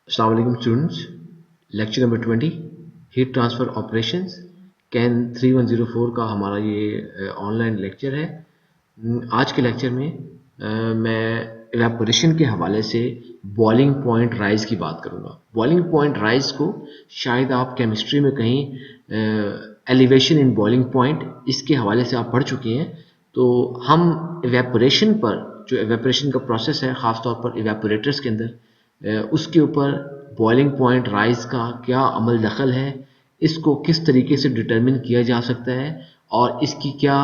अस्सलाम वालेकुम students, lecture number 20 heat transfer operations can 3104 का हमारा ये ऑनलाइन लेक्चर है। आज के लेक्चर में मैं इवेपोरेशन के हवाले से बॉइलिंग पॉइंट राइज की बात करूँगा। बॉइलिंग पॉइंट राइज को शायद आप केमिस्ट्री में कहीं एलिवेशन इन बॉइलिंग पॉइंट इसके हवाले से आप पढ़ चुके हैं। तो हम इवेपोरेशन पर, जो इवेपोरेशन का प्रोसेस है ख़ास तौर पर इवेपोरेटर्स के अंदर, उसके ऊपर बॉइलिंग पॉइंट राइज का क्या अमल दखल है, इसको किस तरीके से डिटरमिन किया जा सकता है और इसकी क्या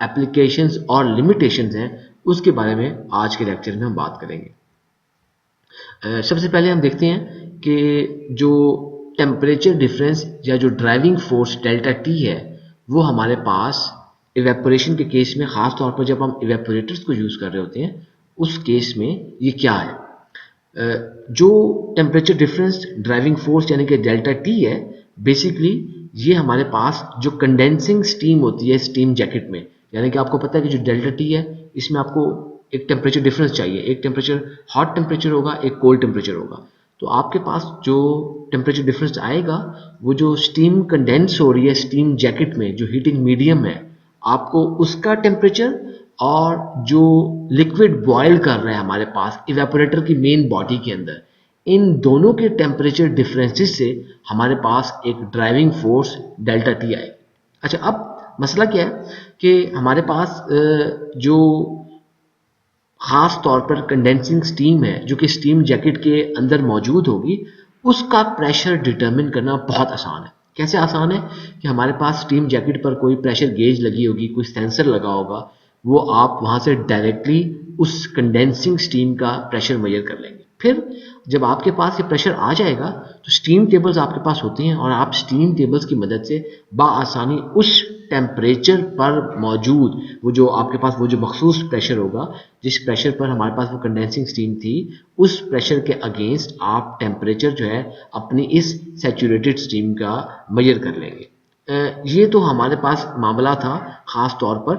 एप्लीकेशंस और लिमिटेशंस हैं, उसके बारे में आज के लेक्चर में हम बात करेंगे। सबसे पहले हम देखते हैं कि जो टेम्परेचर डिफरेंस या जो ड्राइविंग फोर्स डेल्टा टी है वो हमारे पास इवेपोरेशन के केस में, ख़ास तौर पर जब हम इवेपोरेटर्स को यूज़ कर रहे होते हैं उस केस में ये क्या है। जो टेम्परेचर डिफरेंस ड्राइविंग फोर्स यानी कि डेल्टा टी है, बेसिकली ये हमारे पास जो कंडेंसिंग स्टीम होती है स्टीम जैकेट में, यानी कि आपको पता है कि जो डेल्टा टी है इसमें आपको एक टेम्परेचर डिफरेंस चाहिए, एक टेम्परेचर हॉट टेम्परेचर होगा, एक कोल्ड टेम्परेचर होगा। तो आपके पास जो टेम्परेचर डिफरेंस आएगा वो जो स्टीम कंडेंस हो रही है स्टीम जैकेट में, जो हीटिंग मीडियम है, आपको उसका टेम्परेचर और जो लिक्विड बॉयल कर रहा है हमारे पास इवेपोरेटर की मेन बॉडी के अंदर, इन दोनों के टेम्परेचर डिफरेंसेस से हमारे पास एक ड्राइविंग फोर्स डेल्टा टी आएगी। अच्छा, अब मसला क्या है कि हमारे पास जो ख़ास तौर पर कंडेंसिंग स्टीम है जो कि स्टीम जैकेट के अंदर मौजूद होगी, उसका प्रेशर डिटरमिन करना बहुत आसान है। कैसे आसान है कि हमारे पास स्टीम जैकेट पर कोई प्रेशर गेज लगी होगी, कोई सेंसर लगा होगा, वो आप वहाँ से डायरेक्टली उस कंडेंसिंग स्टीम का प्रेशर मेजर कर लेंगे। फिर जब आपके पास ये प्रेशर आ जाएगा तो स्टीम टेबल्स आपके पास होती हैं और आप स्टीम टेबल्स की मदद से बआसानी उस टेम्परेचर पर मौजूद वो जो आपके पास वो जो मखसूस प्रेशर होगा, जिस प्रेशर पर हमारे पास वो कंडेंसिंग स्टीम थी, उस प्रेशर के अगेंस्ट आप टेम्परेचर जो है अपनी इस सैचुरेटेड स्टीम का मेजर कर लेंगे। ये तो हमारे पास मामला था ख़ास तौर पर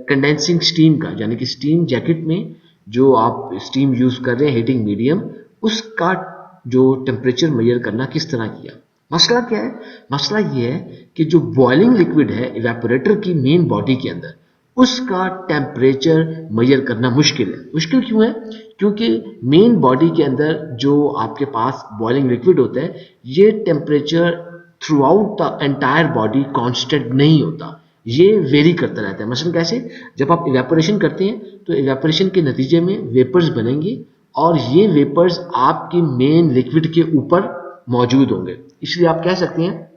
कंडेंसिंग स्टीम का, यानी कि स्टीम जैकेट में जो आप स्टीम यूज़ कर रहे हैं हीटिंग मीडियम, उसका जो टेम्परेचर मेजर करना किस तरह किया। मसला क्या है? मसला ये है कि जो बॉइलिंग लिक्विड है इवेपोरेटर की मेन बॉडी के अंदर, उसका टेम्परेचर मेजर करना मुश्किल है। मुश्किल क्यों है? क्योंकि मेन बॉडी के अंदर जो आपके पास बॉइलिंग लिक्विड होता है, ये temperature through out the entire body constant नहीं होता, ये वेरी करता रहता है। मसलन कैसे? जब आप इवेपोरेशन करते हैं तो इवेपोरेशन के नतीजे में वेपर्स बनेंगे और ये वेपर्स आपकी मेन लिक्विड के ऊपर मौजूद होंगे। इसलिए आप कह सकते हैं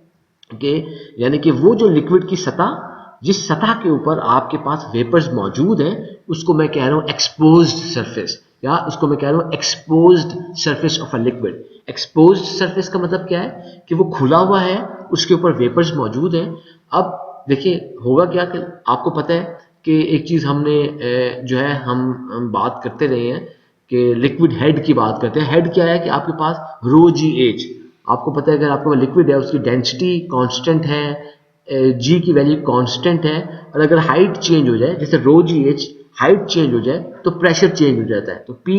कि यानी कि वो जो लिक्विड की सतह, जिस सतह के ऊपर आपके पास वेपर्स मौजूद हैं, उसको मैं कह रहा हूँ एक्सपोज्ड सरफेस, या उसको मैं कह रहा हूँ exposed surface of a liquid. Exposed surface का मतलब क्या है कि वो खुला हुआ है, उसके ऊपर वेपर्स मौजूद हैं। अब देखिए होगा क्या कि आपको पता है कि एक चीज़ हमने जो है हम बात करते रहे हैं कि लिक्विड हेड की बात करते हैं। हेड क्या है कि आपके पास रो जी एच, आपको पता है अगर आपके पास लिक्विड है उसकी डेंसिटी कांस्टेंट है, जी की वैल्यू कांस्टेंट है, और अगर हाइट चेंज हो जाए, जैसे रो जी एच हाइट चेंज हो जाए तो प्रेशर चेंज हो जाता है। तो P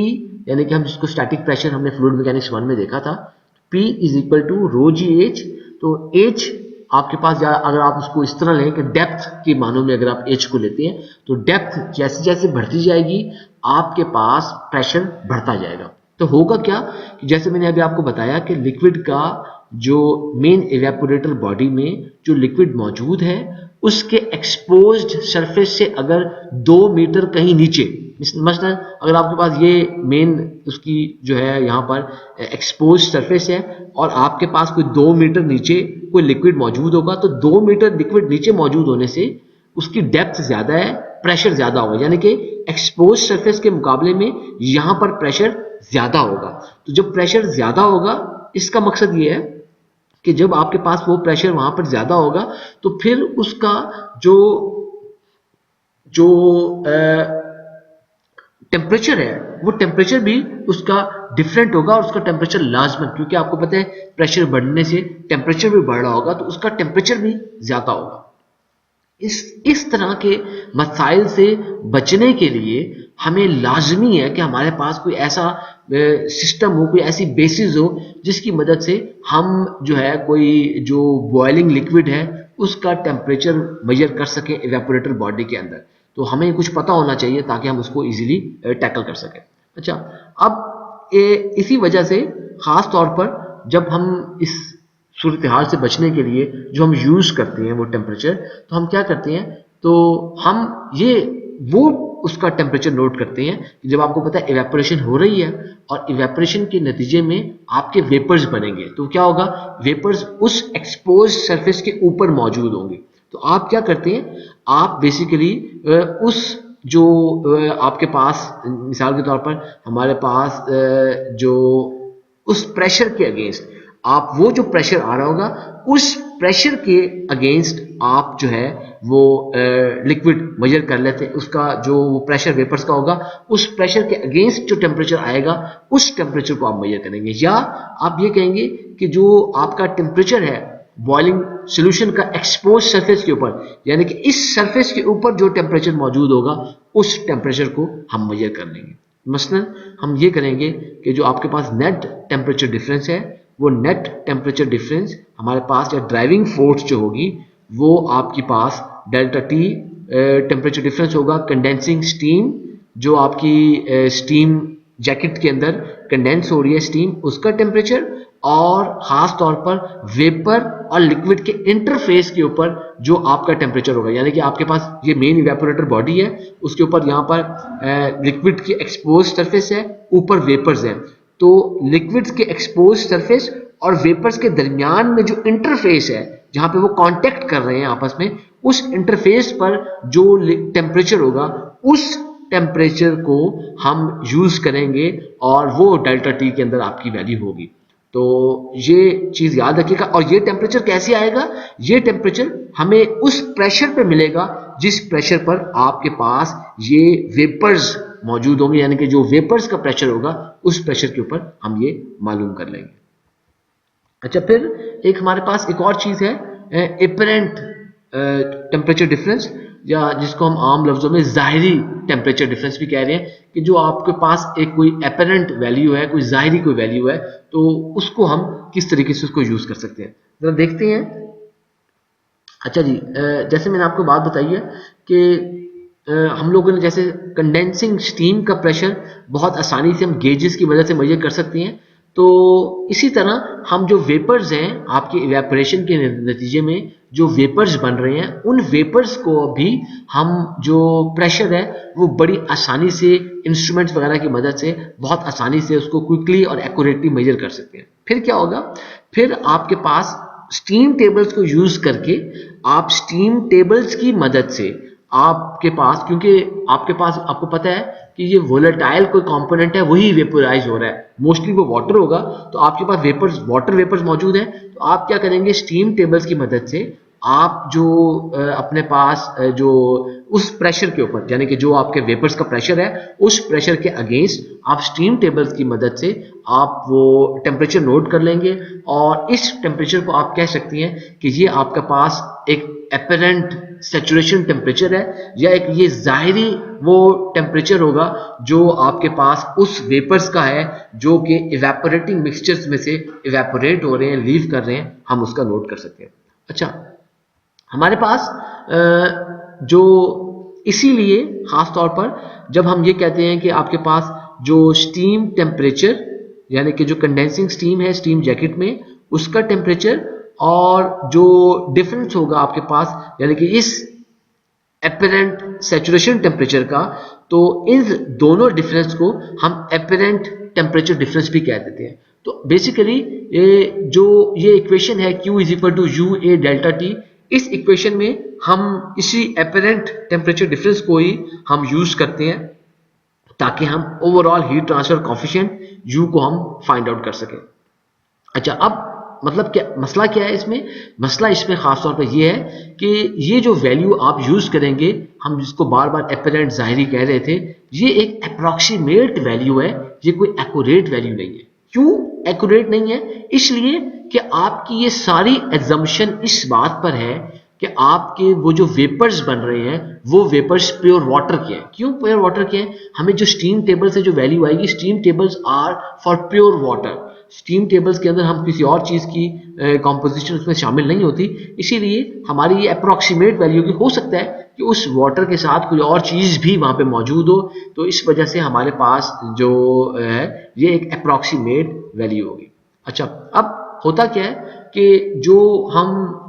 यानी कि हम जिसको स्टैटिक प्रेशर हमने फ्लूइड मैकेनिक्स 1 में देखा था, P is equal to rho G H. तो H आपके पास, अगर आप उसको इस तरह लें कि डेप्थ के मानों में अगर आप H को लेते हैं तो डेप्थ जैसे जैसे बढ़ती जाएगी आपके पास प्रेशर बढ़ता जाएगा। तो होगा क्या कि जैसे मैंने अभी आपको बताया कि लिक्विड का जो मेन इवेपोरेटर बॉडी में जो लिक्विड मौजूद है, उसके एक्सपोज्ड सरफेस से अगर 2 मीटर कहीं नीचे, मसलन अगर आपके पास ये मेन उसकी जो है यहाँ पर एक्सपोज सरफेस है और आपके पास कोई 2 मीटर नीचे कोई लिक्विड मौजूद होगा, तो 2 मीटर लिक्विड नीचे मौजूद होने से उसकी डेप्थ ज़्यादा है, प्रेशर ज़्यादा होगा, यानी कि एक्सपोज सरफेस के मुकाबले में यहाँ पर प्रेशर ज़्यादा होगा। तो जब प्रेशर ज़्यादा होगा, इसका मकसद ये है कि जब आपके पास वो प्रेशर वहाँ पर ज़्यादा होगा तो फिर उसका जो जो टेम्परेचर है वो टेम्परेचर भी उसका डिफरेंट होगा और उसका टेम्परेचर लाजमन, क्योंकि आपको पता है प्रेशर बढ़ने से टेम्परेचर भी बढ़ रहा होगा तो उसका टेम्परेचर भी ज़्यादा होगा। इस तरह के मसाइल से बचने के लिए हमें लाजमी है कि हमारे पास कोई ऐसा सिस्टम हो, कोई ऐसी बेसिस हो जिसकी मदद से हम जो है कोई जो बॉइलिंग लिक्विड है उसका टेम्परेचर मेजर कर सकें इवेपोरेटर बॉडी के अंदर। तो हमें कुछ पता होना चाहिए ताकि हम उसको इजीली टैकल कर सकें। अच्छा, अब इसी वजह से खास तौर पर जब हम इस सूरत हाल से बचने के लिए जो हम यूज करते हैं वो टेम्परेचर, तो हम क्या करते हैं, तो हम वो उसका टेम्परेचर नोट करते हैं कि जब आपको पता है इवेपोरेशन हो रही है और इवेपोरेशन के नतीजे में आपके वेपर्स बनेंगे, तो क्या होगा, वेपर्स उस एक्सपोज सरफेस के ऊपर मौजूद होंगे। तो आप क्या करते हैं, आप बेसिकली उस जो आपके पास मिसाल के तौर पर हमारे पास जो उस प्रेशर के अगेंस्ट आप वो जो प्रेशर आ रहा होगा उस प्रेशर के अगेंस्ट आप जो है वो लिक्विड मेजर कर लेते हैं। उसका जो प्रेशर वेपर्स का होगा उस प्रेशर के अगेंस्ट जो टेम्परेचर आएगा उस टेम्परेचर को आप मेजर करेंगे। या आप ये कहेंगे कि जो आपका टेम्परेचर है बॉइलिंग सॉल्यूशन का एक्सपोज सरफेस के ऊपर, यानी कि इस सरफेस के ऊपर जो टेम्परेचर मौजूद होगा उस टेम्परेचर को हम मेजर कर लेंगे। मसलन हम ये करेंगे कि जो आपके पास नेट टेम्परेचर डिफरेंस है वो नेट टेम्परेचर डिफरेंस हमारे पास या ड्राइविंग फोर्स जो होगी वो आपके पास डेल्टा टी टेम्परेचर डिफरेंस होगा कंडेंसिंग स्टीम, जो आपकी स्टीम जैकेट के अंदर कंडेंस हो रही है स्टीम, उसका टेम्परेचर, और खास तौर पर वेपर और लिक्विड के इंटरफेस के ऊपर जो आपका टेम्परेचर होगा। यानी कि आपके पास ये मेन इवेपोरेटर बॉडी है, उसके ऊपर यहाँ पर लिक्विड की एक्सपोज सरफेस है, ऊपर वेपर्स है। तो लिक्विड्स के एक्सपोज सरफेस और वेपर्स के दरमियान में जो इंटरफेस है जहां पे वो कांटेक्ट कर रहे हैं आपस में, उस इंटरफेस पर जो टेम्परेचर होगा उस टेम्परेचर को हम यूज करेंगे और वो डेल्टा टी के अंदर आपकी वैल्यू होगी। तो ये चीज याद रखिएगा। और ये टेम्परेचर कैसे आएगा, ये टेम्परेचर हमें उस प्रेशर पे मिलेगा जिस प्रेशर पर आपके पास ये वेपर्स मौजूद होंगे, यानी कि जो वेपर्स का प्रेशर होगा उस प्रेशर के ऊपर हम ये मालूम कर लेंगे। अच्छा, फिर एक हमारे पास एक और चीज है एपरेंट टेम्परेचर डिफरेंस, या जिसको हम आम लफ्जों में जाहिरी टेम्परेचर डिफरेंस भी कह रहे हैं, कि जो आपके पास एक कोई एपरेंट वैल्यू है, कोई जाहिरी कोई वैल्यू है, तो उसको हम किस तरीके से उसको यूज कर सकते हैं, जरा देखते हैं। अच्छा जी, जैसे मैंने आपको बात बताई है कि हम लोगों ने जैसे कंडेंसिंग स्टीम का प्रेशर बहुत आसानी से हम गेजेस की वजह से मेजर कर सकते हैं, तो इसी तरह हम जो वेपर्स हैं आपके इवेपोरेशन के नतीजे में जो वेपर्स बन रहे हैं, उन वेपर्स को भी हम जो प्रेशर है वो बड़ी आसानी से इंस्ट्रूमेंट्स वगैरह की मदद से बहुत आसानी से उसको क्विकली और एक्यूरेटली मेजर कर सकते हैं। फिर क्या होगा, फिर आपके पास स्टीम टेबल्स को यूज करके आप स्टीम टेबल्स की मदद से आपके पास, क्योंकि आपके पास आपको पता है कि ये वोलेटाइल कोई कंपोनेंट है वही वेपोराइज हो रहा है, मोस्टली वो वाटर होगा, तो आपके पास वेपर्स, वाटर वेपर्स मौजूद हैं। तो आप क्या करेंगे, स्टीम टेबल्स की मदद से आप जो अपने पास जो उस प्रेशर के ऊपर, यानी कि जो आपके वेपर्स का प्रेशर है उस प्रेशर के अगेंस्ट आप स्टीम टेबल्स की मदद से आप वो टेम्परेचर नोट कर लेंगे, और इस टेम्परेचर को आप कह सकते हैं कि ये आपके पास एक एपरेंट सैचुरेशन टेम्परेचर है, या एक ये जाहिरी वो टेम्परेचर होगा जो आपके पास उस वेपर्स का है जो कि इवेपोरेटिंग मिक्सचर्स में से इवेपोरेट हो रहे हैं, लीव कर रहे हैं, हम उसका नोट कर सकते हैं। अच्छा, हमारे पास जो इसीलिए खास तौर पर जब हम ये कहते हैं कि आपके पास जो स्टीम टेम्परेचर, यानी कि जो कंडेंसिंग स्टीम है स्टीम जैकेट में, उसका टेम्परेचर और जो डिफरेंस होगा आपके पास, यानी कि इस एपरेंट सैचुरेशन टेम्परेचर का, तो इन दोनों डिफरेंस को हम एपरेंट टेम्परेचर डिफरेंस भी कह देते हैं। तो बेसिकली ये इक्वेशन है Q is equal to U A delta T, इस इक्वेशन में हम इसी एपरेंट टेम्परेचर डिफरेंस को ही हम यूज करते हैं ताकि हम overall heat transfer coefficient U को हम फाइंड आउट कर सकें। अच्छा, अब मतलब क्या मसला क्या है इसमें, मसला इसमें खास तौर पर यह है कि ये जो वैल्यू आप यूज करेंगे, हम जिसको बार बार एपरेंट जाहिरी कह रहे थे, ये एक अप्रॉक्सीमेट वैल्यू है, ये कोई एक्यूरेट वैल्यू नहीं है। क्यों एक्यूरेट नहीं है? इसलिए कि आपकी ये सारी एजम्पशन इस बात पर है कि आपके वो जो वेपर्स बन रहे हैं वो वेपर्स प्योर वाटर के हैं। क्यों प्योर वाटर के हैं? हमें जो स्टीम टेबल से जो वैल्यू आएगी, steam tables are for pure water. Steam tables के अंदर हम किसी और चीज़ की कॉम्पोजिशन उसमें शामिल नहीं होती, इसीलिए हमारी ये अप्रॉक्सीमेट वैल्यू की हो सकता है कि उस वाटर के साथ कोई और चीज़ भी वहाँ पे मौजूद हो, तो इस वजह से हमारे पास जो है ये एक अप्रॉक्सीमेट वैल्यू होगी। अच्छा, अब होता क्या है कि जो हम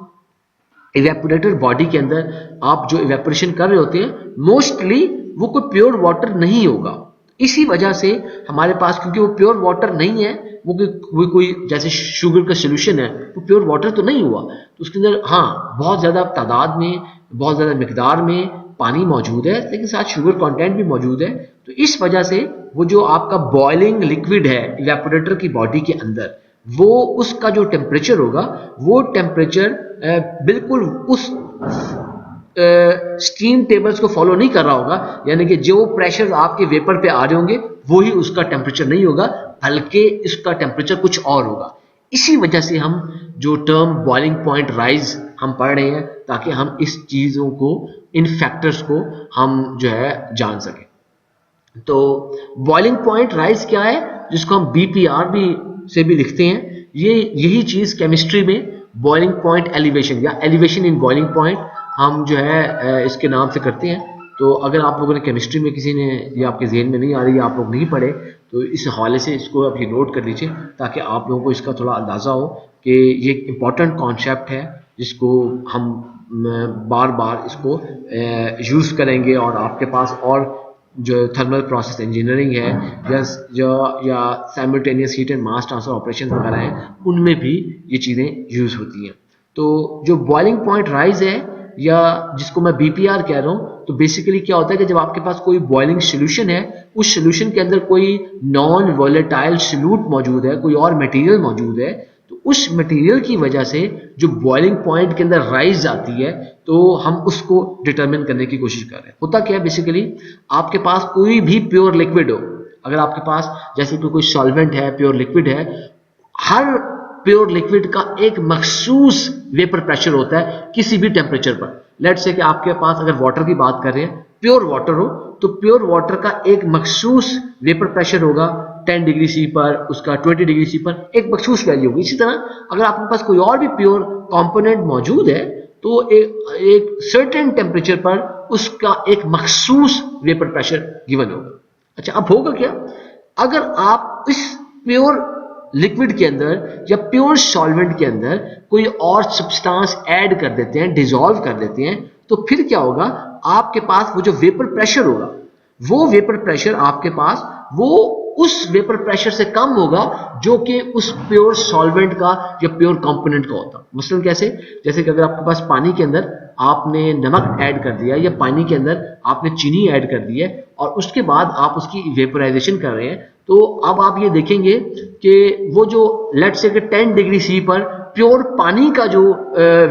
इवेपोरेटर बॉडी के अंदर आप जो इवेपोरेशन कर रहे होते हैं मोस्टली वो कोई प्योर वाटर नहीं होगा। इसी वजह से हमारे पास, क्योंकि वो प्योर वाटर नहीं है, वो कोई जैसे शुगर का सोल्यूशन है, वो प्योर वाटर तो नहीं हुआ, तो उसके अंदर हाँ बहुत ज़्यादा तादाद में, बहुत ज़्यादा मिकदार में पानी मौजूद है, लेकिन साथ शुगर कंटेंट भी मौजूद है। तो इस वजह से वो जो आपका बॉइलिंग लिक्विड है इवेपोरेटर की बॉडी के अंदर, वो उसका जो टेम्परेचर होगा वो टेम्परेचर बिल्कुल उस स्टीम टेबल्स को फॉलो नहीं कर रहा होगा, यानी कि जो प्रेशर आपके वेपर पे आ रहे होंगे वो ही उसका टेम्परेचर नहीं होगा, बल्कि इसका टेम्परेचर कुछ और होगा। इसी वजह से हम जो टर्म बॉइलिंग पॉइंट राइज हम पढ़ रहे हैं, ताकि हम इस चीज़ों को, इन फैक्टर्स को हम जो है जान सकें। तो बॉइलिंग पॉइंट राइज क्या है, जिसको हम BPR भी से भी लिखते हैं, ये यही चीज़ केमिस्ट्री में बॉइलिंग पॉइंट एलिवेशन या एलिवेशन इन बॉइलिंग पॉइंट हम जो है इसके नाम से करते हैं। तो अगर आप लोगों ने केमिस्ट्री में किसी ने ये आपके जहन में नहीं आ रही, आप लोग नहीं पढ़े, तो इस हवाले से इसको आप ये नोट कर लीजिए, ताकि आप लोगों को इसका थोड़ा अंदाज़ा हो कि ये एक इम्पॉर्टेंट कॉन्सेप्ट है जिसको हम बार बार इसको यूज़ करेंगे। और आपके पास और जो थर्मल प्रोसेस इंजीनियरिंग है या simultaneous heat and mass transfer operation वगैरह हैं, उनमें भी ये चीज़ें यूज़ होती हैं। तो जो बॉइलिंग पॉइंट राइज है या जिसको मैं BPR कह रहा हूँ, तो बेसिकली क्या होता है कि जब आपके पास कोई बॉइलिंग सोल्यूशन है, उस सोल्यूशन के अंदर कोई नॉन वोलेटाइल सोल्यूट मौजूद है, कोई और मटेरियल मौजूद है, तो उस मटेरियल की वजह से जो बॉइलिंग पॉइंट के अंदर राइज आती है, तो हम उसको डिटरमिन करने की कोशिश कर रहे हैं। होता क्या है, बेसिकली आपके पास कोई भी प्योर लिक्विड हो, अगर आपके पास जैसे कोई सॉल्वेंट है, प्योर लिक्विड है, हर प्योर लिक्विड का एक मखसूस वेपर प्रेशर होता है किसी भी टेम्परेचर पर। लेट्स से कि आपके पास अगर वाटर की बात कर रहे हैं, प्योर वाटर हो, तो प्योर वाटर का एक मखसूस वेपर प्रेशर होगा 10 डिग्री C पर, उसका 20 डिग्री C पर एक मखसूस वैल्यू होगी। इसी तरह अगर आपके पास कोई और भी प्योर कंपोनेंट मौजूद है, तो एक सर्टेन टेम्परेचर पर उसका एक मखसूस वेपर प्रेशर गिवन होगा। अच्छा, अब होगा क्या, अगर आप इस प्योर लिक्विड के अंदर या प्योर सॉल्वेंट के अंदर कोई और सब्सटेंस ऐड कर देते हैं, डिसॉल्व कर देते हैं, तो फिर क्या होगा, आपके पास वो जो वेपर प्रेशर होगा, वो वेपर प्रेशर आपके पास वो उस वेपर प्रेशर से कम होगा जो कि उस प्योर सॉल्वेंट का या प्योर कंपोनेंट का होता। मसलन कैसे, जैसे कि अगर आपके पास पानी के अंदर आपने नमक ऐड कर दिया या पानी के अंदर आपने चीनी ऐड कर दी है और उसके बाद आप उसकी वेपराइजेशन कर रहे हैं, तो अब आप ये देखेंगे कि वो जो लेट से 10 डिग्री C पर प्योर पानी का जो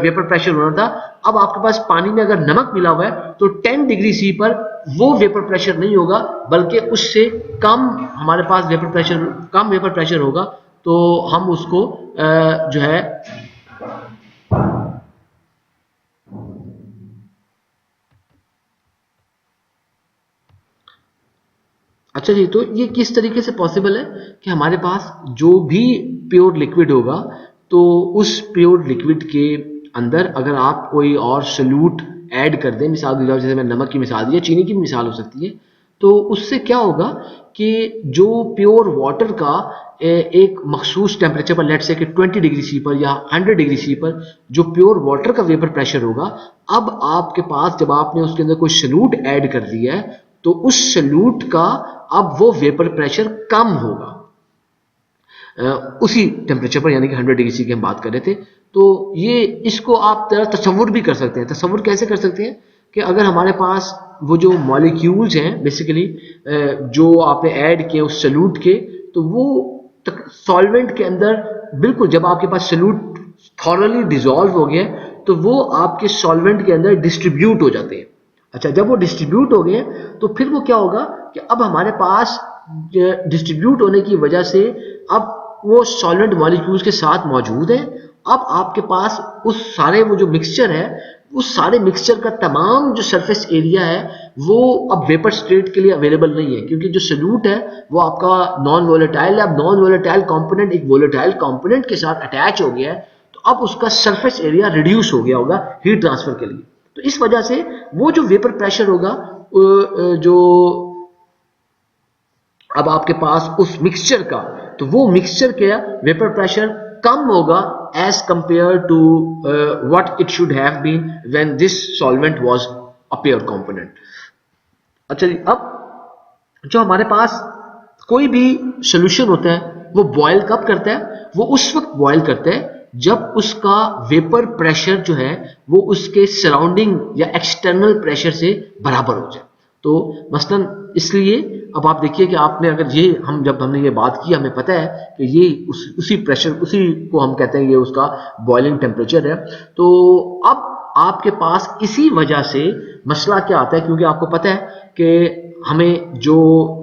वेपर प्रेशर होना था, अब आपके पास पानी में अगर नमक मिला हुआ है तो 10 डिग्री C पर वो वेपर प्रेशर नहीं होगा, बल्कि उससे कम हमारे पास कम वेपर प्रेशर होगा। तो हम उसको जो है अच्छा जी, तो ये किस तरीके से पॉसिबल है कि हमारे पास जो भी प्योर लिक्विड होगा, तो उस प्योर लिक्विड के अंदर अगर आप कोई और सल्यूट ऐड कर दें, मिसाल दी जाओ, जैसे मैं नमक की मिसाल दी है, चीनी की भी मिसाल हो सकती है, तो उससे क्या होगा कि जो प्योर वाटर का एक मखसूस टेम्परेचर पर, लेट से कि 20 डिग्री C पर या 100 डिग्री C पर जो प्योर वाटर का वेपर प्रेशर होगा, अब आपके पास जब आपने उसके अंदर कोई सल्यूट ऐड कर दिया है, तो उस सल्यूट का अब वो वेपर प्रेशर कम होगा उसी टेम्परेचर पर, यानी कि 100 डिग्री C की हम बात कर रहे थे। तो ये इसको आप तसव्वुर भी कर सकते हैं। तसव्वुर कैसे कर सकते हैं कि अगर हमारे पास वो जो मॉलिक्यूल्स हैं बेसिकली जो आपने ऐड किए उस सल्यूट के, तो वो सॉल्वेंट के अंदर बिल्कुल जब आपके पास सल्यूट थॉरली डिसॉल्व हो गया तो वो आपके सॉल्वेंट के अंदर डिस्ट्रीब्यूट हो जाते हैं। अच्छा, जब वो डिस्ट्रीब्यूट हो गए तो फिर वो क्या होगा कि अब हमारे पास डिस्ट्रीब्यूट होने की वजह से अब वो सॉल्वेंट मॉलिक्यूल्स के साथ मौजूद है। अब आपके पास उस सारे वो जो मिक्सचर है उस सारे मिक्सचर का तमाम जो सरफेस एरिया है वो अब वेपर स्टेट के लिए अवेलेबल नहीं है, क्योंकि जो सल्यूट है वो आपका नॉन वोलेटाइल है। अब नॉन वोलेटाइल कंपोनेंट एक वोलेटाइल कंपोनेंट के साथ अटैच हो गया है, तो अब उसका सरफेस एरिया रिड्यूस हो गया होगा हीट ट्रांसफर के लिए। तो इस वजह से वो जो वेपर प्रेशर होगा जो अब आपके पास उस मिक्सचर का, तो वो मिक्सचर का वेपर प्रेशर कम होगा as compare to what it should have been when this solvent was a pure component. अच्छा जी, अब जो हमारे पास कोई भी सॉल्यूशन होता है वो बॉयल कब करता है? वो उस वक्त बॉयल करता है जब उसका वेपर प्रेशर जो है वो उसके सराउंडिंग या एक्सटर्नल प्रेशर से बराबर हो जाए। तो मसलन इसलिए अब आप देखिए कि आपने अगर ये जब हमने ये बात की, हमें पता है कि ये उसी प्रेशर, उसी को हम कहते हैं ये उसका बॉइलिंग टेम्परेचर है। तो अब आपके पास इसी वजह से मसला क्या आता है, क्योंकि आपको पता है कि हमें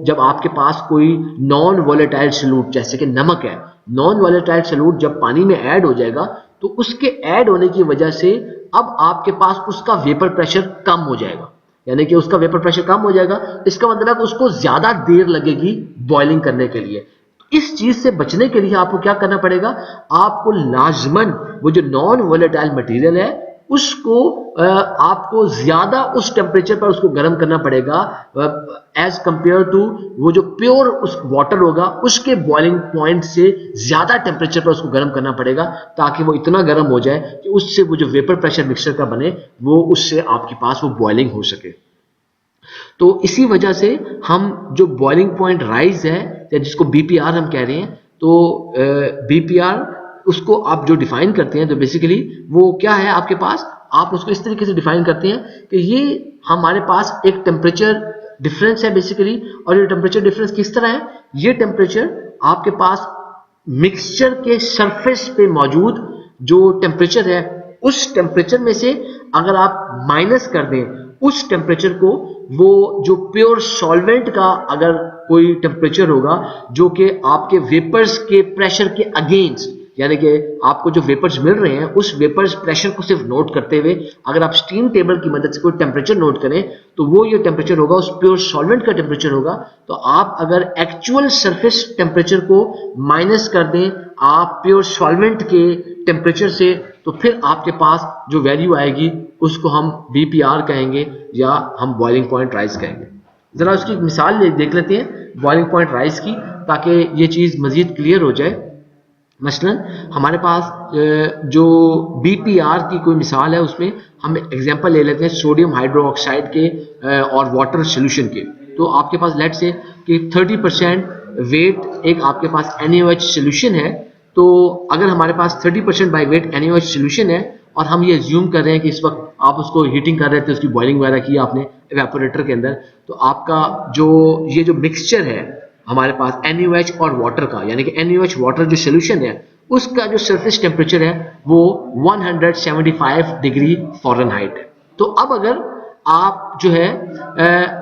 जब आपके पास कोई नॉन वोलेटाइल सॉल्यूट जैसे कि नमक है, नॉन वोलेटाइल सॉल्यूट जब पानी में ऐड हो जाएगा तो उसके ऐड होने की वजह से अब आपके पास उसका वेपर प्रेशर कम हो जाएगा, यानी कि उसका वेपर प्रेशर कम हो जाएगा। इसका मतलब उसको ज्यादा देर लगेगी बॉइलिंग करने के लिए। इस चीज से बचने के लिए आपको क्या करना पड़ेगा? आपको लाजमन वो जो नॉन वोलेटाइल मटेरियल है उसको आपको ज्यादा उस टेम्परेचर पर उसको गर्म करना पड़ेगा एज कंपेयर टू वो जो प्योर उस वाटर होगा उसके बॉइलिंग पॉइंट से ज्यादा टेम्परेचर पर उसको गर्म करना पड़ेगा, ताकि वो इतना गर्म हो जाए कि उससे वो जो वेपर प्रेशर मिक्सचर का बने वो उससे आपके पास वो बॉइलिंग हो सके। तो इसी वजह से हम जो बॉइलिंग पॉइंट राइज है या जिसको बीपीआर हम कह रहे हैं, तो बीपीआर उसको आप जो डिफाइन करते हैं तो बेसिकली वो क्या है आपके पास, आप उसको इस तरीके से डिफाइन करते हैं कि ये हमारे पास एक टेम्परेचर डिफरेंस है बेसिकली। और ये टेम्परेचर डिफरेंस किस तरह है? ये टेम्परेचर आपके पास मिक्सचर के सरफेस पे मौजूद जो टेम्परेचर है उस टेम्परेचर में से अगर आप माइनस कर दें उस टेम्परेचर को, वो जो प्योर सॉल्वेंट का अगर कोई टेम्परेचर होगा जो कि आपके वेपर्स के प्रेशर के अगेंस्ट, यानी कि आपको जो वेपर्स मिल रहे हैं उस वेपर्स प्रेशर को सिर्फ नोट करते हुए अगर आप स्टीम टेबल की मदद से कोई टेम्परेचर नोट करें तो वो ये टेम्परेचर होगा उस प्योर सॉल्वेंट का टेम्परेचर होगा। तो आप अगर एक्चुअल सरफेस टेम्परेचर को माइनस कर दें आप प्योर सॉल्वेंट के टेम्परेचर से, तो फिर आपके पास जो वैल्यू आएगी उसको हम बीपीआर कहेंगे या हम बॉइलिंग पॉइंट राइज कहेंगे। जरा उसकी एक मिसाल देख लेते हैं बॉइलिंग पॉइंट राइज की, ताकि ये चीज मजीद क्लियर हो जाए। मसलन हमारे पास जो बीपीआर की कोई मिसाल है उसमें हम एग्जांपल ले लेते हैं सोडियम हाइड्रोक्साइड के और वाटर सॉल्यूशन के। तो आपके पास लेट से कि 30% वेट एक आपके पास NaOH सॉल्यूशन है। तो अगर हमारे पास 30% बाय वेट NaOH सॉल्यूशन है और हम ये अज्यूम कर रहे हैं कि इस वक्त आप उसको हीटिंग कर रहे थे, उसकी बॉइलिंग वगैरह की आपने इवेपोरेटर के अंदर, तो आपका ये जो मिक्सचर है हमारे पास NaOH और वाटर का, यानी कि NaOH वाटर जो सॉल्यूशन है उसका जो सरफेस टेम्परेचर है वो 175 डिग्री फ़ारेनहाइट है। तो अब अगर आप जो है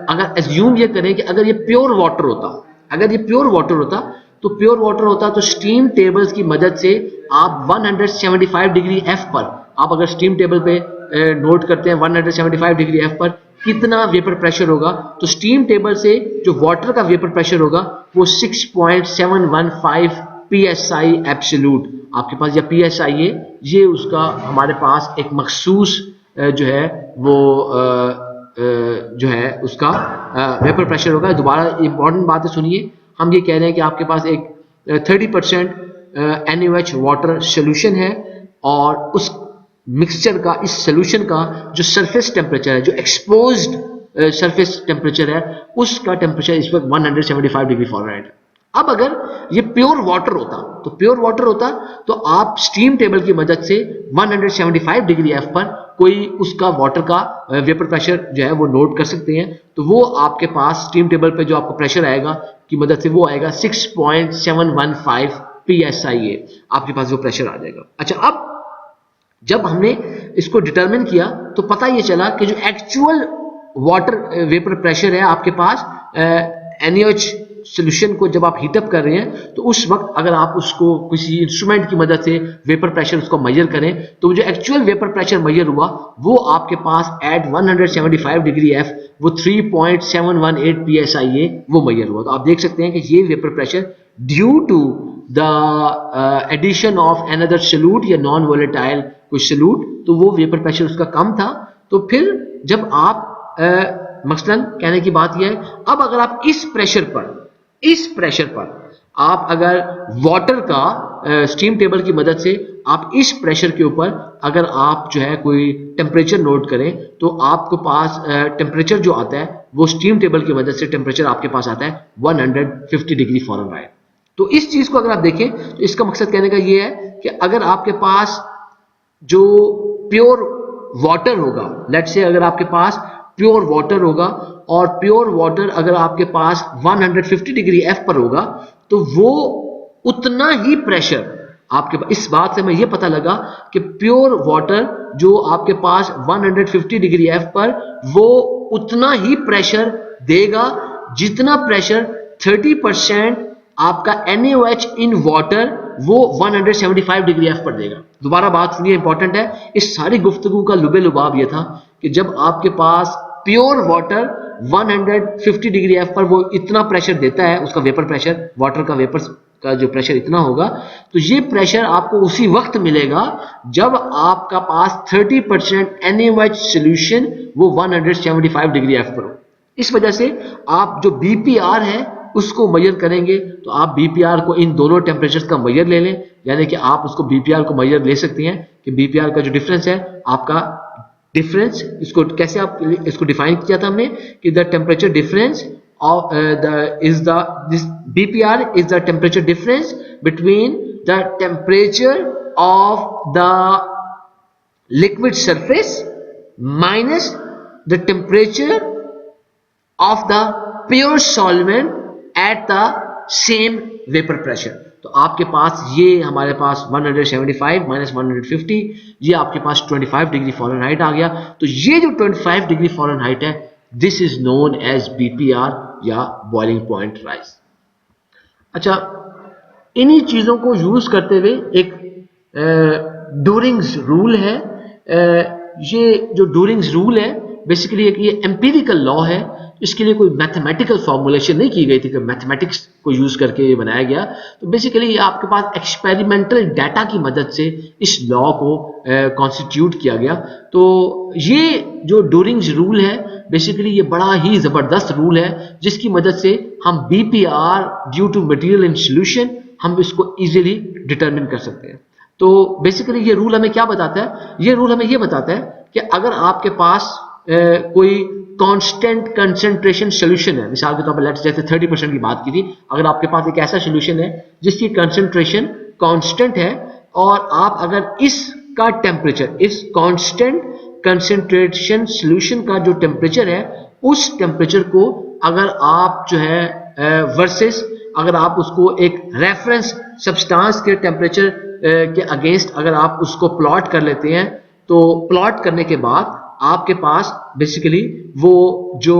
अगर एज्यूम ये करें कि अगर ये प्योर वाटर होता, अगर ये प्योर वाटर होता तो प्योर वाटर होता तो स्टीम टेबल्स की मदद से आप 175 डिग्री F पर, आप अगर स्टीम टेबल पे नोट करते हैं 175 डिग्री F पर कितना वेपर प्रेशर होगा, तो स्टीम टेबल से जो वाटर का वेपर प्रेशर होगा वो 6.715 psi एब्सोल्यूट आपके पास, या psi ये उसका हमारे पास एक मखसूस जो है वो जो है उसका वेपर प्रेशर होगा। दोबारा इंपॉर्टेंट बात है सुनिए, हम ये कह रहे हैं कि आपके पास एक 30% NaOH वाटर सॉल्यूशन है और उस मिक्सचर का, इस सॉल्यूशन का जो सरफेस टेम्परेचर है, जो एक्सपोज्ड सरफेस टेम्परेचर है, उसका टेम्परेचर इस वक्त 175 डिग्री फ़ारेनहाइट है। अब अगर ये प्योर वाटर होता, तो प्योर वाटर होता तो आप स्टीम टेबल की मदद से 175 डिग्री F पर कोई उसका वाटर का वेपर प्रेशर जो है वो नोट कर सकते हैं। तो वो आपके पास स्टीम टेबल पे जो आपको प्रेशर आएगा की मदद से वो आएगा 6.715 psi आपके पास वो प्रेशर आ जाएगा। अच्छा, अब जब हमने इसको डिटरमिन किया तो पता ये चला कि जो एक्चुअल वाटर वेपर प्रेशर है आपके पास NaOH सोल्यूशन को जब आप हीटअप कर रहे हैं तो उस वक्त अगर आप उसको किसी इंस्ट्रूमेंट की मदद से वेपर प्रेशर उसको मेजर करें तो जो एक्चुअल वेपर प्रेशर मेजर हुआ वो आपके पास एट 175 डिग्री एफ वो 3.718 psi वो मेजर हुआ। तो आप देख सकते हैं कि ये vapour pressure due to the addition of another solute या नॉन वोलेटाइल कोई सॉल्यूट, तो वो वेपर प्रेशर उसका कम था। तो फिर जब आप मसलन कहने की बात यह है, अब अगर आप इस प्रेशर पर आप अगर वाटर का स्टीम टेबल की मदद से आप इस प्रेशर के ऊपर अगर आप जो है कोई टेम्परेचर नोट करें तो आपके पास टेम्परेचर जो आता है वो स्टीम टेबल की मदद से टेम्परेचर आपके पास आता है 150 डिग्री फ़ारेनहाइट। तो इस चीज को अगर आप देखें तो इसका मकसद कहने का ये है कि अगर आपके पास जो प्योर वाटर होगा, लेट्स से अगर आपके पास प्योर वाटर होगा और प्योर वाटर अगर आपके पास 150 डिग्री एफ पर होगा तो वो उतना ही प्रेशर आपके पास, इस बात से हमें यह पता लगा कि प्योर वाटर जो आपके पास 150 डिग्री एफ पर वो उतना ही प्रेशर देगा जितना प्रेशर 30% आपका NaOH इन वाटर वो 175 डिग्री एफ पर देगा। दोबारा बात सुनिए, इंपॉर्टेंट है। इस सारी गुफ्तगू का लुबे लुबाब ये था कि जब आपके पास प्योर वाटर 150 डिग्री एफ पर वो इतना प्रेशर देता है, उसका वेपर प्रेशर, वाटर का वेपर का जो प्रेशर इतना होगा, तो ये प्रेशर आपको उसी वक्त मिलेगा जब आपका पास 30% NaOH सोल्यूशन वो 175 डिग्री एफ पर हो। इस वजह से आप जो BPR है उसको मेजर करेंगे तो आप BPR को इन दोनों टेम्परेचर्स का मेजर ले लें, यानी कि आप उसको BPR को मेजर ले सकते हैं कि BPR का जो डिफरेंस है आपका डिफरेंस, इसको कैसे आप इसको डिफाइन किया था हमने कि the temperature difference of this BPR is the temperature difference between the temperature of the liquid surface minus the temperature of the pure solvent at the same vapor pressure। तो आपके पास ये हमारे पास 175 माइनस 150 ये आपके पास 25 डिग्री फ़ारेनहाइट आ गया। तो ये जो 25 डिग्री फ़ारेनहाइट है this is known as BPR या बॉइलिंग पॉइंट राइज। अच्छा, इन्हीं चीजों को यूज करते हुए एक डूरिंग्स रूल है। ये जो डूरिंग्स रूल है बेसिकली एक ये एम्पिरिकल लॉ है, इसके लिए कोई मैथमेटिकल फॉर्मुलेशन नहीं की गई थी कि मैथमेटिक्स को यूज करके ये बनाया गया। तो बेसिकली ये आपके पास एक्सपेरिमेंटल डाटा की मदद से इस लॉ को कॉन्स्टिट्यूट किया गया। तो ये जो डूरिंग्स रूल है बेसिकली ये बड़ा ही जबरदस्त रूल है जिसकी मदद से हम BPR due to material in solution हम इसको इजीली डिटरमिन कर सकते हैं। तो बेसिकली ये रूल हमें क्या बताता है? ये रूल हमें ये बताता है कि अगर आपके पास कोई कांस्टेंट कंसंट्रेशन सॉल्यूशन है, मिसाल के तौर पर लेट्स जैसे 30% की बात की थी, अगर आपके पास एक ऐसा सॉल्यूशन है जिसकी कंसंट्रेशन कांस्टेंट है और आप अगर इसका टेम्परेचर, इस कांस्टेंट कंसंट्रेशन सॉल्यूशन का जो टेम्परेचर है उस टेम्परेचर को अगर आप जो है वर्सेस अगर आप उसको एक रेफरेंस सब्सटेंस के टेम्परेचर के अगेंस्ट अगर आप उसको प्लॉट कर लेते हैं तो प्लॉट करने के बाद आपके पास बेसिकली वो जो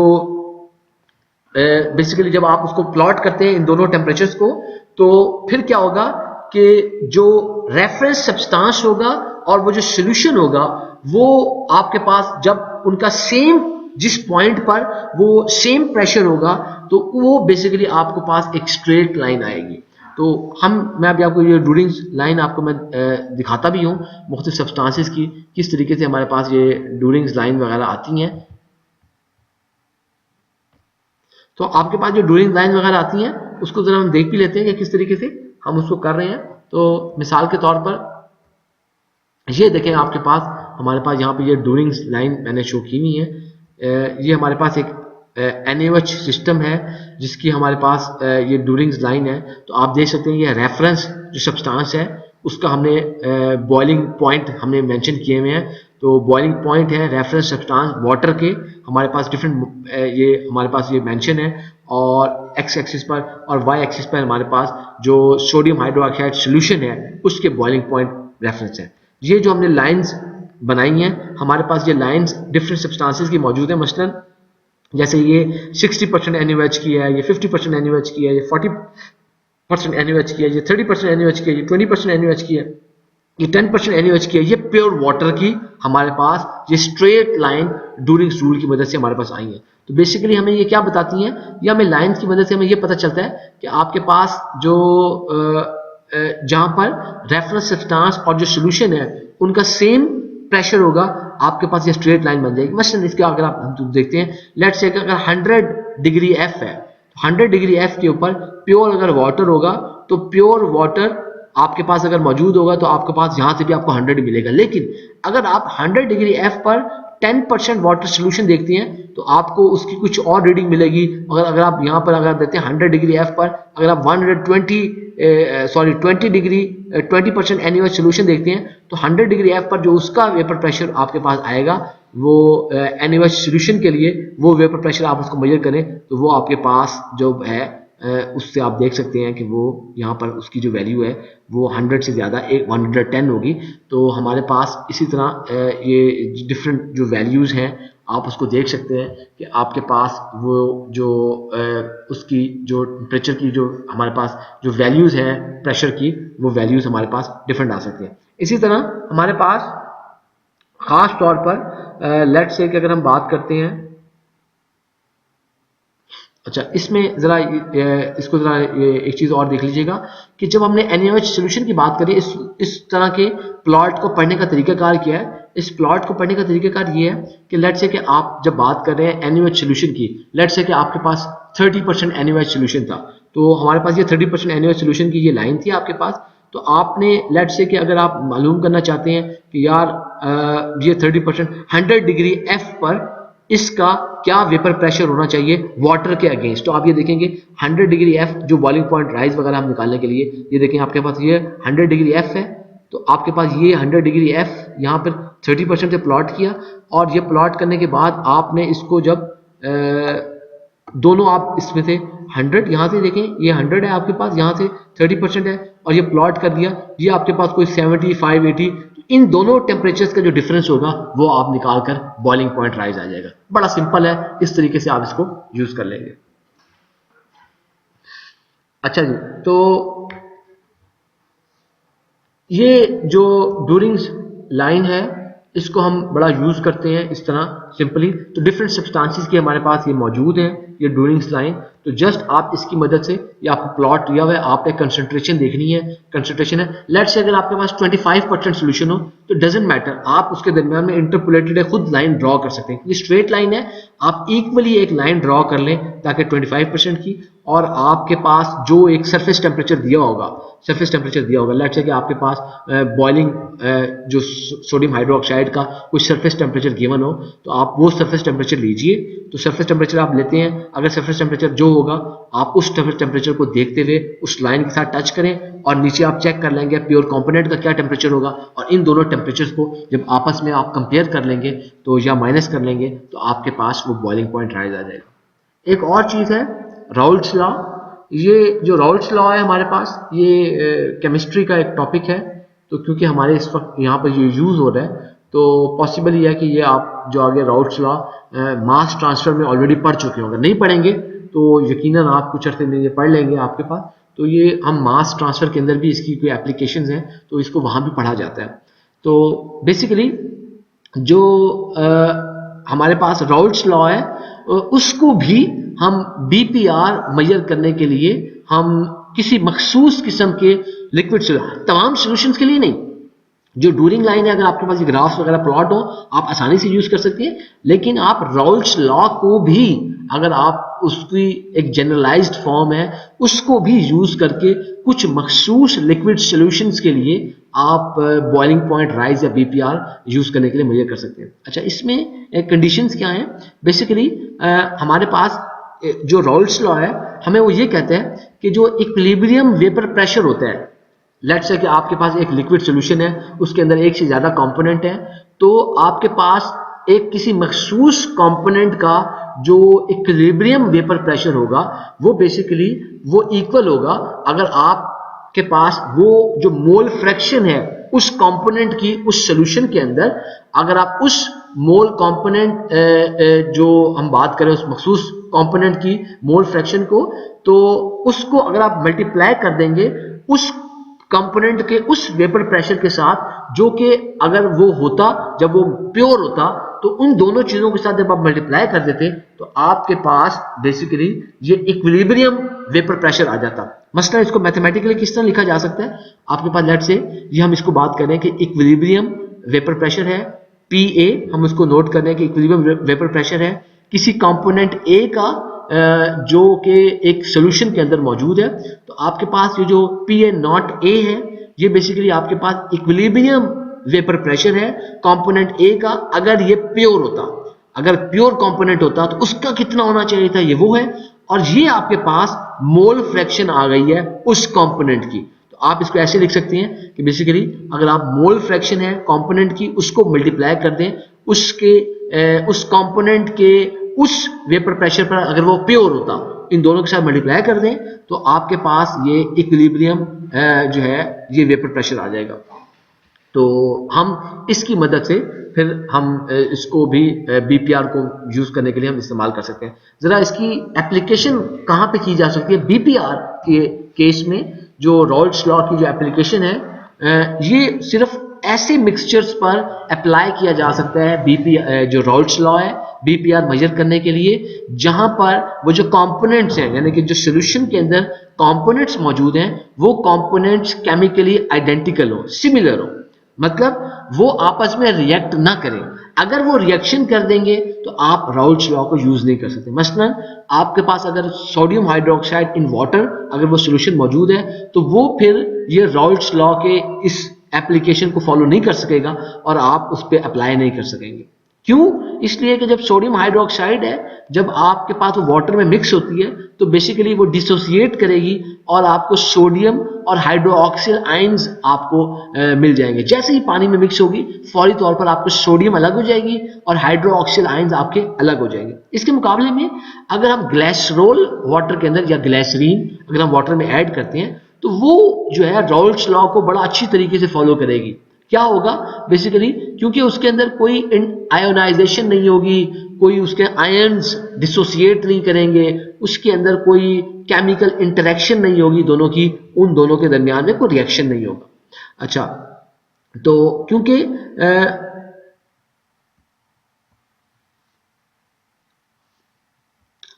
बेसिकली जब आप उसको प्लॉट करते हैं इन दोनों टेम्परेचर्स को तो फिर क्या होगा कि जो रेफरेंस सब्सटेंस होगा और वो जो सॉल्यूशन होगा वो आपके पास जब उनका सेम जिस पॉइंट पर वो सेम प्रेशर होगा तो वो बेसिकली आपके पास एक स्ट्रेट लाइन आएगी। तो मैं अभी आपको ये डूरिंग्स लाइन आपको मैं दिखाता भी हूँ मुख्तलिफ सब्सटेंसेस की किस तरीके से हमारे पास ये डूरिंग्स लाइन वगैरह आती हैं। तो आपके पास जो डूरिंग लाइन वगैरह आती हैं उसको जरा हम देख भी लेते हैं कि किस तरीके से हम उसको कर रहे हैं। तो मिसाल के तौर पर ये देखें, आपके पास हमारे पास यहाँ पे ये डूरिंग्स लाइन मैंने शो की हुई है। ये हमारे पास एक NaOH सिस्टम है जिसकी हमारे पास ये डूरिंग्स लाइन है। तो आप देख सकते हैं ये रेफरेंस जो सब्सटेंस है उसका हमने बॉइलिंग पॉइंट हमने मेंशन किए हुए हैं। तो बॉइलिंग पॉइंट है रेफरेंस सब्सटेंस वाटर के, हमारे पास डिफरेंट ये हमारे पास ये मेंशन है और एक्स एक्सिस पर और वाई एक्सिस पर हमारे पास जो सोडियम हाइड्रोक्साइड सोल्यूशन है उसके बॉइलिंग पॉइंट रेफरेंस है। ये जो हमने लाइंस बनाई हैं हमारे पास ये लाइंस डिफरेंट सब्सटेंसेस की मौजूद है। मसलन जैसे ये 60% NaOH की है, ये 50% NaOH की है, ये 40% NaOH की है, ये 30% NaOH की है, ये 20% NaOH की है, ये 10% NaOH की है। ये प्योर वाटर की हमारे पास ये स्ट्रेट लाइन डूरिंग्स रूल की मदद से हमारे पास आई है। तो बेसिकली हमें ये क्या बताती हैं, ये हमें लाइंस की मदद से हमें ये पता चलता है कि आपके पास जो जहां पर रेफरेंस सब्सटेंस और जो सोल्यूशन है उनका सेम प्रेशर होगा, आपके पास ये स्ट्रेट लाइन बन जाएगी। मसलन इसके अगर आप हम देखते हैं, लेट्स से अगर 100 डिग्री F है, 100 डिग्री F के ऊपर प्योर अगर वाटर होगा तो प्योर वाटर आपके पास अगर मौजूद होगा तो आपके पास यहां से भी आपको 100 मिलेगा। लेकिन अगर आप 100 डिग्री F पर 10% वाटर सोल्यूशन देखते हैं तो आपको उसकी कुछ और रीडिंग मिलेगी। अगर आप यहाँ पर अगर देते हैं 100 डिग्री F पर अगर आप 20 डिग्री 20% NaOH सोल्यूशन देखते हैं तो 100 डिग्री F पर जो उसका वेपर प्रेशर आपके पास आएगा वो NaOH सोल्यूशन के लिए वो वेपर प्रेशर आप उसको मेजर करें तो वो आपके पास जो है उससे आप देख सकते हैं कि वो यहाँ पर उसकी जो वैल्यू है वो 100 से ज़्यादा 110 होगी। तो हमारे पास इसी तरह ये डिफरेंट जो वैल्यूज़ हैं आप उसको देख सकते हैं कि आपके पास वो जो उसकी जो टेम्परेचर की जो हमारे पास जो वैल्यूज़ हैं प्रेशर की वो वैल्यूज़ हमारे पास डिफरेंट आ सकती हैं। इसी तरह हमारे पास ख़ास तौर पर लेट्स से कि अगर हम बात करते हैं, अच्छा इसमें ज़रा इसको ज़रा एक चीज़ और देख लीजिएगा कि जब हमने NaOH सोल्यूशन की बात करी, इस तरह के प्लॉट को पढ़ने का तरीकाकार क्या है। इस प्लॉट को पढ़ने का तरीकाकार ये है कि लेट्स से कि आप जब बात कर रहे हैं NaOH सोल्यूशन की, लेट्स से कि आपके पास 30% NaOH सोल्यूशन था, तो हमारे पास ये 30% NaOH सोल्यूशन की ये लाइन थी आपके पास। तो आपने लेट्स से कि अगर आप मालूम करना चाहते हैं कि यार ये 30% 100 डिग्री F पर इसका क्या वेपर प्रेशर होना चाहिए वाटर के अगेंस्ट, तो आप ये देखेंगे 100 डिग्री F जो बॉइलिंग पॉइंट राइज वगैरह हम निकालने के लिए, ये देखें आपके पास ये 100 डिग्री F है, तो आपके पास ये 100 डिग्री F यहाँ पर 30% से प्लॉट किया और ये प्लॉट करने के बाद आपने इसको जब दोनों आप इसमें से 100 यहाँ से देखें ये 100 है आपके पास, यहाँ से 30% है और ये प्लॉट कर दिया, ये आपके पास कोई 75 80, इन दोनों टेम्परेचर्स का जो डिफरेंस होगा वो आप निकाल कर बॉइलिंग पॉइंट राइज आ जाएगा। बड़ा सिंपल है, इस तरीके से आप इसको यूज कर लेंगे। अच्छा जी, तो ये जो डूरिंग्स लाइन है इसको हम बड़ा यूज करते हैं इस तरह सिंपली। तो डिफरेंट सब्सटेंसेस की हमारे पास ये मौजूद है ये डूरिंग्स लाइन, तो जस्ट आप इसकी मदद से ये आपको प्लॉट दिया हुआ है, आपने कंसंट्रेशन देखनी है, कंसंट्रेशन है लेट्स से अगर आपके पास 25% सोल्यूशन हो तो डजेंट मैटर, आप उसके दरमियान में इंटरपोलेटेड है खुद लाइन ड्रॉ कर सकते हैं। ये स्ट्रेट लाइन है, आप इक्वली एक लाइन ड्रॉ कर लें ताकि 25% की और आपके पास जो एक सरफेस टेम्परेचर दिया होगा, सरफेस टेम्परेचर दिया होगा लेट्स से कि आपके पास बॉइलिंग जो सोडियम हाइड्रोक्साइड का कुछ सरफेस टेम्परेचर गिवन हो तो आप वो सरफेस टेम्परेचर लीजिए। तो सरफेस टेम्परेचर आप लेते हैं, अगर सरफेस टेम्परेचर जो होगा आप उस सरफेस टेम्परेचर को देखते हुए उस लाइन के साथ टच करें और नीचे आप चेक कर लेंगे प्योर कंपोनेंट का क्या टेम्परेचर होगा और इन दोनों टेम्परेचर्स को जब आपस में आप कंपेयर कर लेंगे तो या माइनस कर लेंगे तो आपके पास वो बॉइलिंग पॉइंट राइज आ जाएगा। एक और चीज़ है राउल्ट्स लॉ, ये जो राउल्ट्स लॉ है हमारे पास ये केमिस्ट्री का एक टॉपिक है, तो क्योंकि हमारे इस वक्त यहाँ पर ये यूज़ हो रहा है तो पॉसिबल ये है कि ये आप जो आगे राउल्ट्स लॉ मास ट्रांसफर में ऑलरेडी पढ़ चुके होंगे, नहीं पढ़ेंगे तो यकीनन आप कुछ अर्से में ये पढ़ लेंगे आपके पास। तो ये हम मास ट्रांसफर के अंदर भी इसकी कोई एप्लीकेशंस हैं तो इसको वहाँ भी पढ़ा जाता है। तो बेसिकली जो हमारे पास राउल्ट्स लॉ है उसको भी हम बीपीआर मेजर करने के लिए हम किसी मखसूस किस्म के लिक्विड तमाम सॉल्यूशंस के लिए नहीं, जो डूरिंग लाइन है अगर आपके पास ये ग्राफ्स वगैरह प्लॉट हो आप आसानी से यूज कर सकते हैं, लेकिन आप राउल्ट्स लॉ को भी अगर आप उसकी एक जनरलाइज्ड फॉर्म है उसको भी यूज करके कुछ मखसूस लिक्विड सॉल्यूशंस के लिए आप बॉइलिंग पॉइंट राइज या बीपीआर यूज करने के लिए मेजर कर सकते हैं। अच्छा इसमें कंडीशंस क्या हैं, बेसिकली हमारे पास जो राउल्ट्स लॉ है हमें वो ये कहते हैं कि जो इक्विलिब्रियम वेपर प्रेशर होता है, लेट्स से कि आपके पास एक लिक्विड सॉल्यूशन है उसके अंदर एक से ज्यादा कंपोनेंट है, तो आपके पास एक किसी मखसूस कंपोनेंट का जो इक्विलिब्रियम वेपर प्रेशर होगा वो बेसिकली वो इक्वल होगा अगर आपके पास वो जो मोल फ्रैक्शन है उस कंपोनेंट की उस सॉल्यूशन के अंदर अगर आप उस मोल कंपोनेंट जो हम बात करें उस मखसूस कंपोनेंट की मोल फ्रैक्शन को, तो उसको अगर आप मल्टीप्लाई कर देंगे उस कंपोनेंट के उस वेपर प्रेशर के साथ जो कि अगर वो होता जब वो प्योर होता, तो उन दोनों चीजों के साथ जब आप मल्टीप्लाई कर देते तो आपके पास बेसिकली ये इक्विलिब्रियम वेपर प्रेशर आ जाता। मसला इसको मैथमेटिकली किस तरह लिखा जा सकता है, आपके पास लेट से ये हम इसको बात करें कि इक्विलिब्रियम वेपर प्रेशर है PA, हम उसको नोट कर रहे हैं कि इक्विलिब्रियम वेपर प्रेशर है किसी कंपोनेंट A का जो कि एक सॉल्यूशन के अंदर मौजूद है। तो आपके पास ये जो PA नॉट A है ये बेसिकली आपके पास इक्विलिब्रियम वेपर प्रेशर है कंपोनेंट A का। अगर ये प्योर होता, अगर प्योर कंपोनेंट होता तो उसका कितना होना चाहिए था, ये वो है। और ये आपके पास मोल फ्रैक्शन आ गई है उस कंपोनेंट की। तो आप इसको ऐसे लिख सकते हैं कि बेसिकली अगर आप मोल फ्रैक्शन है कंपोनेंट की उसको मल्टीप्लाई कर दें उसके उस कंपोनेंट के उस वेपर प्रेशर पर, अगर वो प्योर होता इन दोनों के साथ मल्टीप्लाई कर दें तो आपके पास ये इक्विलिब्रियम जो है ये वेपर प्रेशर आ जाएगा। तो हम इसकी मदद से फिर हम इसको भी BPR को यूज करने के लिए हम इस्तेमाल कर सकते हैं। जरा इसकी एप्लीकेशन कहाँ पे की जा सकती है BPR के केस में, जो रॉल्स लॉ की जो एप्लीकेशन है ये सिर्फ ऐसे मिक्सचर्स पर अप्लाई किया जा सकता है जो रॉल्स लॉ है BPR मेजर करने के लिए, जहां पर वो जो कंपोनेंट्स हैं यानी कि जो सॉल्यूशन के अंदर कंपोनेंट्स मौजूद हैं वो कंपोनेंट्स केमिकली आइडेंटिकल हो, सिमिलर हो, मतलब वो आपस में रिएक्ट ना करें। अगर वो रिएक्शन कर देंगे तो आप रॉल्स लॉ को यूज नहीं कर सकते। मसलन आपके पास अगर सोडियम हाइड्रोक्साइड इन वाटर अगर वो सॉल्यूशन मौजूद है तो वो फिर ये रॉल्स लॉ के इस एप्लीकेशन को फॉलो नहीं कर सकेगा और आप उस पर अप्लाई नहीं कर सकेंगे। क्यों? इसलिए कि जब सोडियम हाइड्रोक्साइड है जब आपके पास वो वाटर में मिक्स होती है तो बेसिकली वो डिसोसिएट करेगी और आपको सोडियम और हाइड्रोक्सिल आयंस आपको मिल जाएंगे। जैसे ही पानी में मिक्स होगी फौरी तौर पर आपको सोडियम अलग हो जाएगी और हाइड्रोक्सिल आयंस आपके अलग हो जाएंगे। इसके मुकाबले में अगर हम ग्लिसरॉल वाटर के अंदर या ग्लिसरीन अगर हम वाटर में ऐड करते हैं तो वो जो है रॉल्स लॉ को बड़ा अच्छी तरीके से फॉलो करेगी। क्या होगा बेसिकली, क्योंकि उसके अंदर कोई आयोनाइजेशन नहीं होगी, कोई उसके आयंस डिसोसिएट नहीं करेंगे, उसके अंदर कोई केमिकल इंटरेक्शन नहीं होगी दोनों की, उन दोनों के दरमियान में कोई रिएक्शन नहीं होगा। अच्छा, तो क्योंकि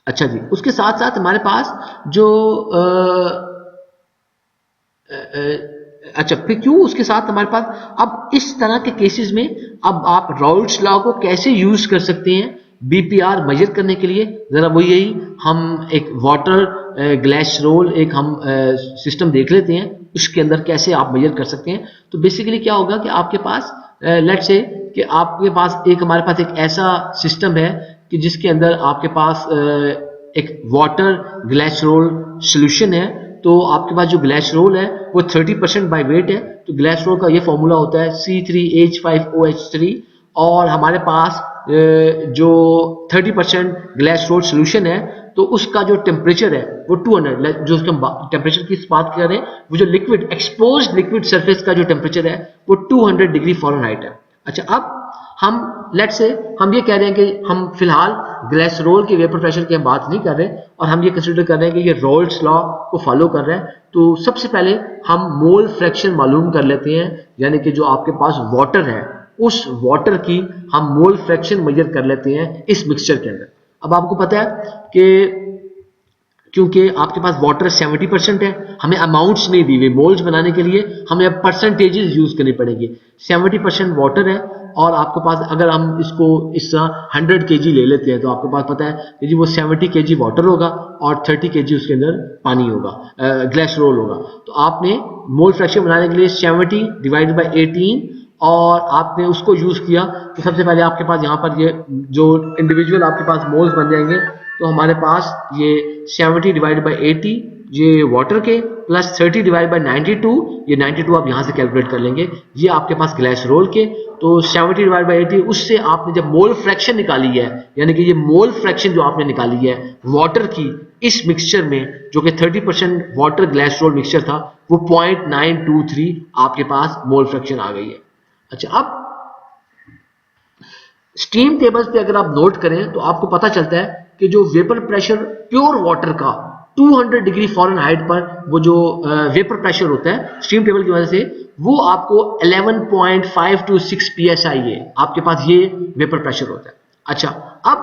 अच्छा जी, उसके साथ साथ हमारे पास जो अच्छा फिर क्यों उसके साथ हमारे पास अब इस तरह के केसेस में अब आप रॉल्स लॉ को कैसे यूज कर सकते हैं BPR मेजर करने के लिए। जरा वो यही हम एक वाटर ग्लिसरॉल एक हम सिस्टम देख लेते हैं, उसके अंदर कैसे आप मेजर कर सकते हैं। तो बेसिकली क्या होगा कि आपके पास लेट्स से कि आपके पास एक हमारे पास एक ऐसा सिस्टम है कि जिसके अंदर आपके पास एक वाटर ग्लिसरॉल सॉल्यूशन है। तो आपके पास जो ग्लिसरॉल है वो 30% बाय वेट है। तो ग्लिसरॉल का ये फॉर्मूला होता है C3H5OH3 और हमारे पास जो 30% ग्लिसरॉल सॉल्यूशन है तो उसका जो टेम्परेचर है वो 200, जो उसका टेम्परेचर की बात कर रहे हैं वो जो लिक्विड एक्सपोज्ड लिक्विड सरफेस का जो टेम्परेचर है वो 200 डिग्री फ़ारेनहाइट है। अच्छा, अब हम लेट्स से हम ये कह रहे हैं कि हम फिलहाल ग्लिसरॉल के वेपर प्रेशर की हम बात नहीं कर रहे और हम ये कंसीडर कर रहे हैं कि ये रॉल्स लॉ को फॉलो कर रहे हैं। तो सबसे पहले हम मोल फ्रैक्शन मालूम कर लेते हैं, यानी कि जो आपके पास वाटर है उस वाटर की हम मोल फ्रैक्शन मेजर कर लेते हैं इस मिक्सचर के अंदर। अब आपको पता है कि क्योंकि आपके पास वाटर 70% है, हमें अमाउंट्स नहीं दी हुई, मोल्स बनाने के लिए हमें अब परसेंटेजेस यूज करनी पड़ेगी। 70% वाटर है और आपके पास अगर हम इसको इस 100 kg ले लेते हैं तो आपके पास पता है कि जी वो 70 kg वाटर होगा और 30 kg उसके अंदर पानी होगा, ग्लिसरॉल होगा। तो आपने मोल फ्रैक्शन बनाने के लिए 70 डिवाइडेड बाय 18 और आपने उसको यूज किया तो सबसे पहले आपके पास यहाँ पर ये जो इंडिविजुअल आपके पास मोल्स बन जाएंगे। तो हमारे पास ये 70 डिवाइडेड बाय 80 ये वाटर के प्लस 30 डिवाइड बाय 92, ये 92 आप यहाँ से कैलकुलेट कर लेंगे, ये आपके पास ग्लिसरॉल के। तो 70 डिवाइड बाय 80 उससे आपने जब मोल फ्रैक्शन निकाली है, यानी कि ये मोल फ्रैक्शन जो आपने निकाली है वाटर की इस मिक्सचर में जो कि 30% वाटर ग्लिसरॉल मिक्सचर था वो 0.923 आपके पास मोल फ्रैक्शन आ गई है। अच्छा, अब स्टीम टेबल्स पे अगर आप नोट करें तो आपको पता चलता है कि जो वेपर प्रेशर प्योर वाटर का 200 डिग्री फ़ारेनहाइट पर वो जो वेपर प्रेशर होता है स्टीम टेबल की वजह से, वो आपको 11.526 psi है, आपके पास ये वेपर प्रेशर होता है। अच्छा, अब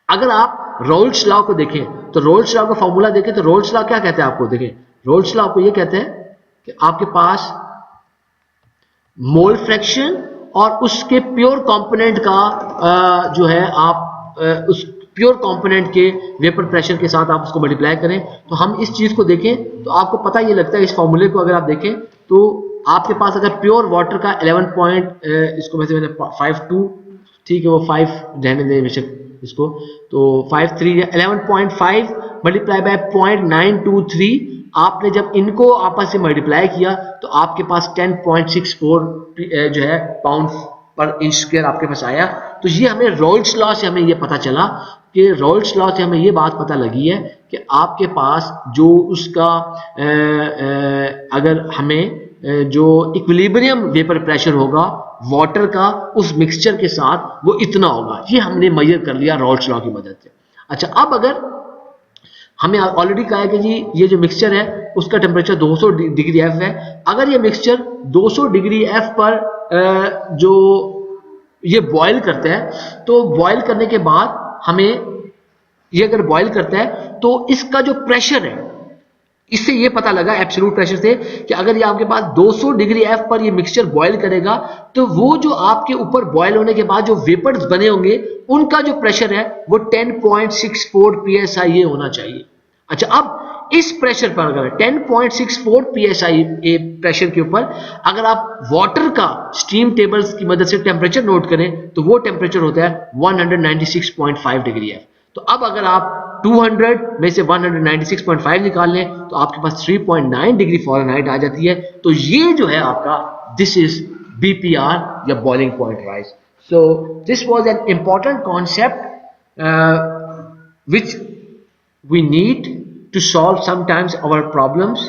अगर आप रोल्स लॉ को देखें तो रोल्स लॉ का फॉर्मूला देखें तो रोल्स लॉ क्या कहते हैं आपको, देखें रोल्स लॉ आपको ये कहते हैं कि आपके पास मोल फ्रैक्शन और उसके प्योर कंपोनेंट का जो है आप उस प्योर कंपोनेंट के वेपर प्रेशर के साथ आप उसको मल्टीप्लाई करें। तो हम इस चीज को देखें तो आपको पता ये लगता है, इस फॉर्मूले को अगर आप देखें तो आपके पास अगर प्योर वाटर का 11 इसको वैसे मैंने 52, ठीक है वो 5 रहने दें बेशक इसको, तो 53 11.5 मल्टीप्लाई बाय 0.923, आपने जब इनको आपस से मल्टीप्लाई किया तो आपके पास 10.64 जो है पाउंड पर इंच स्क्वायर आपके पास आया। तो ये हमें रोल्स लॉ से हमें ये पता चला कि रोल्स लॉ से हमें ये बात पता लगी है कि आपके पास जो उसका अगर हमें जो इक्विलिब्रियम वेपर प्रेशर होगा वाटर का उस मिक्सचर के साथ वो इतना होगा, ये हमने मेजर कर लिया रोल्स लॉ की मदद से। अच्छा, अब अगर हमें ऑलरेडी कहा है कि जी ये जो मिक्सचर है उसका टेम्परेचर 200 डिग्री एफ है, अगर ये मिक्सचर 200 डिग्री एफ पर जो ये बॉयल करता है तो बॉयल करने के बाद हमें ये अगर बॉयल करता है तो इसका जो प्रेशर है, इससे ये पता लगा एब्सोल्यूट प्रेशर से कि अगर ये आपके पास 200 डिग्री एफ पर ये मिक्सचर बॉयल करेगा तो वो जो आपके ऊपर बॉयल होने के बाद जो वेपर्स बने होंगे उनका जो प्रेशर है वो 10.64 psi ये होना चाहिए। अच्छा, अब इस प्रेशर पर अगर 10.64 psi प्रेशर के ऊपर अगर आप वाटर का स्टीम टेबल्स की मदद से टेम्परेचर नोट करें तो वो टेम्परेचर होता है 196.5 डिग्री एफ। तो अब अगर आप 200 में से 196.5 निकाल लें तो आपके पास 3.9 डिग्री फ़ारेनहाइट आ जाती है। तो ये जो है आपका दिस इज BPR या boiling point rise. So this was an important concept which we need to solve sometimes our problems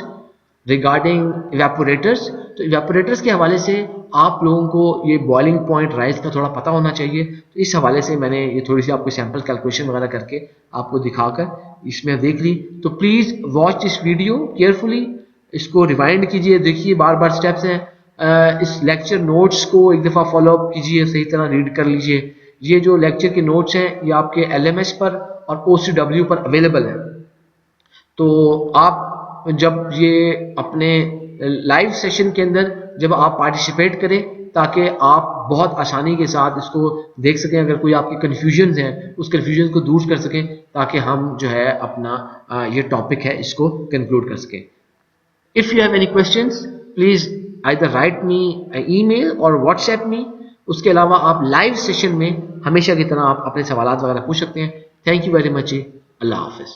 regarding evaporators। तो evaporators के हवाले से आप लोगों को ये बॉइलिंग पॉइंट राइज का थोड़ा पता होना चाहिए। तो इस हवाले से मैंने ये थोड़ी सी आपको सैम्पल कैलकुलेशन वगैरह करके आपको दिखाकर इसमें देख ली। तो please watch this video carefully, इसको रिवाइंड कीजिए, देखिए बार बार स्टेप्स हैं। इस लेक्चर नोट्स को एक दफ़ा फॉलोअप कीजिए, सही तरह रीड कर लीजिए। ये जो लेक्चर के नोट्स हैं ये आपके LMS पर और OCW पर अवेलेबल है। तो आप जब ये अपने लाइव सेशन के अंदर जब आप पार्टिसिपेट करें ताकि आप बहुत आसानी के साथ इसको देख सकें, अगर कोई आपके कन्फ्यूजन हैं उस कन्फ्यूजन को दूर कर सकें ताकि हम जो है अपना ये टॉपिक है इसको कंक्लूड कर सकें। If you have any questions please either right me email और व्हाट्सएप मी। उसके अलावा आप लाइव सेशन में हमेशा की तरह आप अपने सवालात वगैरह पूछ सकते हैं। Thank you very much. अल्लाह हाफिज़।